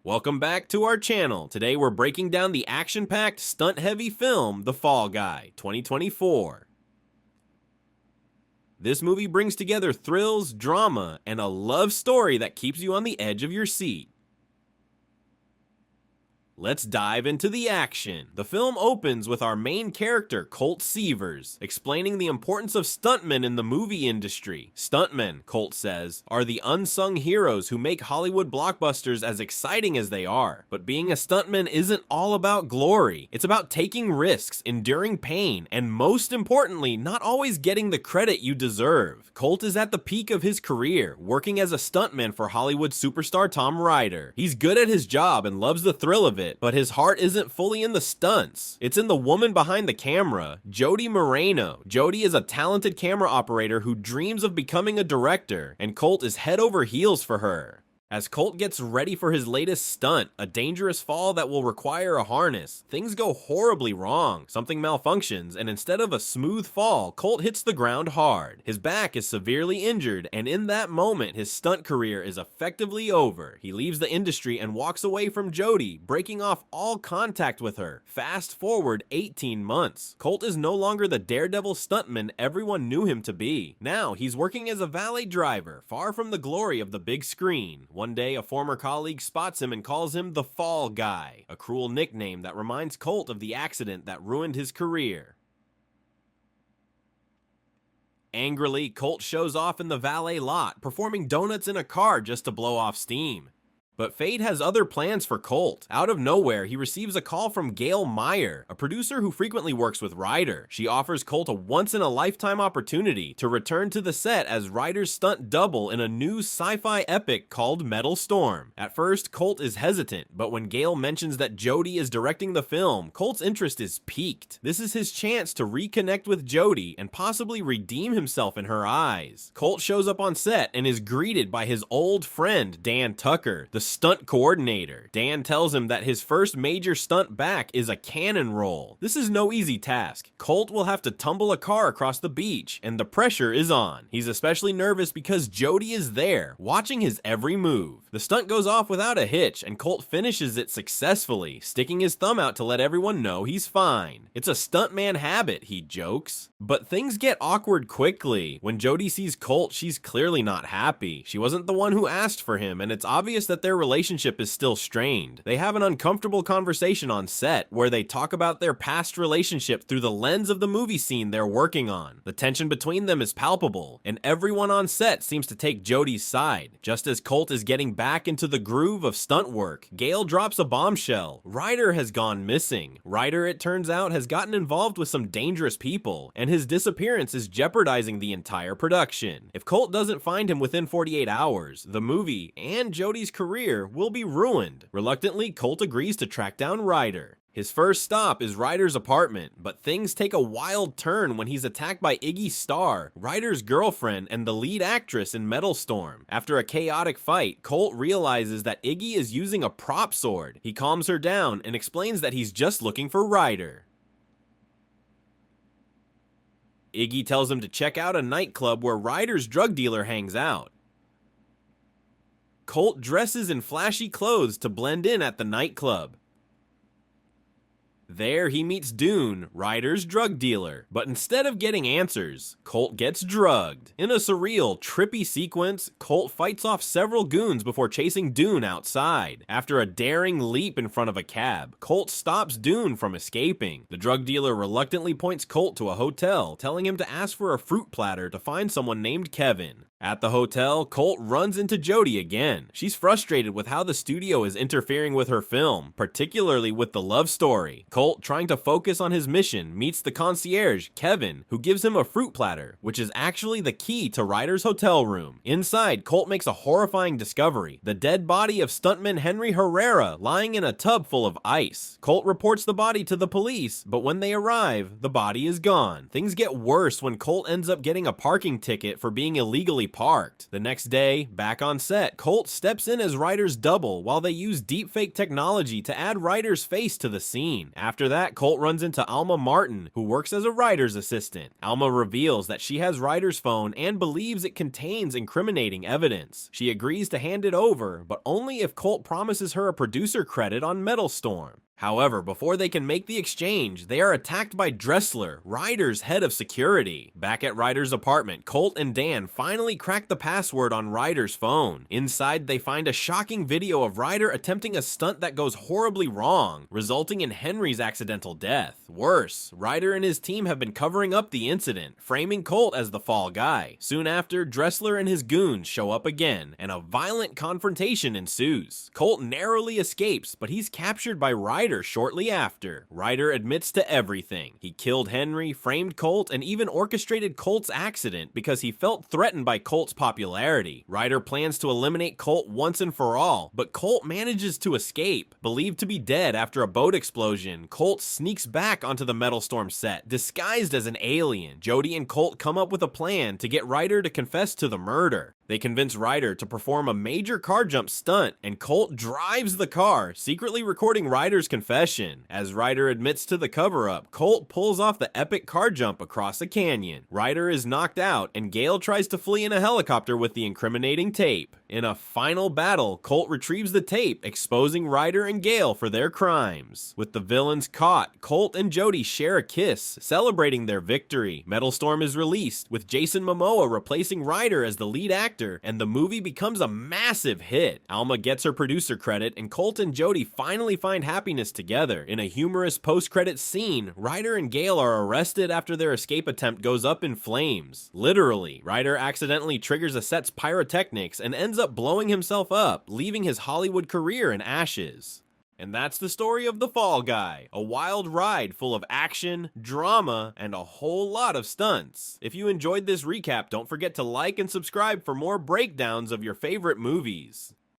Welcome back to our channel. Today we're breaking down the action-packed, stunt-heavy film, The Fall Guy, 2024. This movie brings together thrills, drama, and a love story that keeps you on the edge of your seat. Let's dive into the action. The film opens with our main character, Colt Seavers, explaining the importance of stuntmen in the movie industry. Stuntmen, Colt says, are the unsung heroes who make Hollywood blockbusters as exciting as they are. But being a stuntman isn't all about glory. It's about taking risks, enduring pain, and most importantly, not always getting the credit you deserve. Colt is at the peak of his career, working as a stuntman for Hollywood superstar Tom Ryder. He's good at his job and loves the thrill of it, but his heart isn't fully in the stunts. It's in the woman behind the camera, Jody Moreno. Jody is a talented camera operator who dreams of becoming a director, and Colt is head over heels for her. As Colt gets ready for his latest stunt, a dangerous fall that will require a harness, things go horribly wrong. Something malfunctions, and instead of a smooth fall, Colt hits the ground hard. His back is severely injured, and in that moment, his stunt career is effectively over. He leaves the industry and walks away from Jody, breaking off all contact with her. Fast forward 18 months. Colt is no longer the daredevil stuntman everyone knew him to be. Now, he's working as a valet driver, far from the glory of the big screen. One day, a former colleague spots him and calls him the Fall Guy, a cruel nickname that reminds Colt of the accident that ruined his career. Angrily, Colt shows off in the valet lot, performing donuts in a car just to blow off steam. But fate has other plans for Colt. Out of nowhere, he receives a call from Gail Meyer, a producer who frequently works with Ryder. She offers Colt a once-in-a-lifetime opportunity to return to the set as Ryder's stunt double in a new sci-fi epic called Metal Storm. At first, Colt is hesitant, but when Gail mentions that Jody is directing the film, Colt's interest is piqued. This is his chance to reconnect with Jody and possibly redeem himself in her eyes. Colt shows up on set and is greeted by his old friend, Dan Tucker, the stunt coordinator. Dan tells him that his first major stunt back is a cannon roll. This is no easy task. Colt will have to tumble a car across the beach, and the pressure is on. He's especially nervous because Jody is there, watching his every move. The stunt goes off without a hitch, and Colt finishes it successfully, sticking his thumb out to let everyone know he's fine. It's a stuntman habit, he jokes. But things get awkward quickly. When Jody sees Colt, she's clearly not happy. She wasn't the one who asked for him, and it's obvious that their relationship is still strained. They have an uncomfortable conversation on set where they talk about their past relationship through the lens of the movie scene they're working on. The tension between them is palpable, and everyone on set seems to take Jody's side. Just as Colt is getting back into the groove of stunt work, Gail drops a bombshell. Ryder has gone missing. Ryder, it turns out, has gotten involved with some dangerous people, and his disappearance is jeopardizing the entire production. If Colt doesn't find him within 48 hours, the movie and Jody's career will be ruined. Reluctantly, Colt agrees to track down Ryder. His first stop is Ryder's apartment, but things take a wild turn when he's attacked by Iggy Starr, Ryder's girlfriend and the lead actress in Metal Storm. After a chaotic fight, Colt realizes that Iggy is using a prop sword. He calms her down and explains that he's just looking for Ryder. Iggy tells him to check out a nightclub where Ryder's drug dealer hangs out. Colt dresses in flashy clothes to blend in at the nightclub. There he meets Dune, Ryder's drug dealer, but instead of getting answers, Colt gets drugged. In a surreal, trippy sequence, Colt fights off several goons before chasing Dune outside. After a daring leap in front of a cab, Colt stops Dune from escaping. The drug dealer reluctantly points Colt to a hotel, telling him to ask for a fruit platter to find someone named Kevin. At the hotel, Colt runs into Jody again. She's frustrated with how the studio is interfering with her film, particularly with the love story. Colt, trying to focus on his mission, meets the concierge, Kevin, who gives him a fruit platter, which is actually the key to Ryder's hotel room. Inside, Colt makes a horrifying discovery: the dead body of stuntman Henry Herrera lying in a tub full of ice. Colt reports the body to the police, but when they arrive, the body is gone. Things get worse when Colt ends up getting a parking ticket for being illegally parked. The next day, back on set, Colt steps in as Ryder's double while they use deepfake technology to add Ryder's face to the scene. After that, Colt runs into Alma Martin, who works as a Ryder's assistant. Alma reveals that she has Ryder's phone and believes it contains incriminating evidence. She agrees to hand it over, but only if Colt promises her a producer credit on Metal Storm. However, before they can make the exchange, they are attacked by Dressler, Ryder's head of security. Back at Ryder's apartment, Colt and Dan finally crack the password on Ryder's phone. Inside, they find a shocking video of Ryder attempting a stunt that goes horribly wrong, resulting in Henry's accidental death. Worse, Ryder and his team have been covering up the incident, framing Colt as the fall guy. Soon after, Dressler and his goons show up again, and a violent confrontation ensues. Colt narrowly escapes, but he's captured by Ryder shortly after. Ryder admits to everything. He killed Henry, framed Colt, and even orchestrated Colt's accident because he felt threatened by Colt's popularity. Ryder plans to eliminate Colt once and for all, but Colt manages to escape. Believed to be dead after a boat explosion, Colt sneaks back onto the Metal Storm set, disguised as an alien. Jody and Colt come up with a plan to get Ryder to confess to the murder. They convince Ryder to perform a major car jump stunt, and Colt drives the car, secretly recording Ryder's confession. As Ryder admits to the cover-up, Colt pulls off the epic car jump across a canyon. Ryder is knocked out, and Gale tries to flee in a helicopter with the incriminating tape. In a final battle, Colt retrieves the tape, exposing Ryder and Gale for their crimes. With the villains caught, Colt and Jody share a kiss, celebrating their victory. Metal Storm is released, with Jason Momoa replacing Ryder as the lead actor, and the movie becomes a massive hit. Alma gets her producer credit, and Colt and Jody finally find happiness together. In a humorous post-credits scene, Ryder and Gale are arrested after their escape attempt goes up in flames. Literally, Ryder accidentally triggers a set's pyrotechnics and ends up blowing himself up, leaving his Hollywood career in ashes. And that's the story of The Fall Guy, a wild ride full of action, drama, and a whole lot of stunts. If you enjoyed this recap, don't forget to like and subscribe for more breakdowns of your favorite movies.